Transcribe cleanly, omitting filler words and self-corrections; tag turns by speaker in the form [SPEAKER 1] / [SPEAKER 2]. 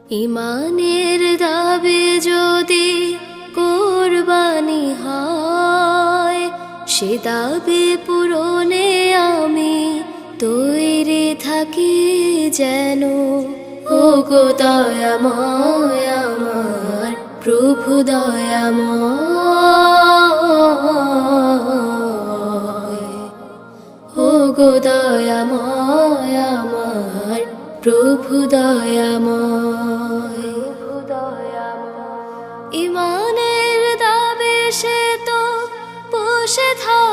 [SPEAKER 1] ইমানের দাবি যদি কোরবানি হয়, সে দাবি পূরণে আমি তৈরি থাকি যেন। ও গো দয়াময় আমার প্রভু দয়াময়, ও গো দয়াময় আমার প্রভু দয়াময়। ইমানের দাবে সে তো বসে থাকে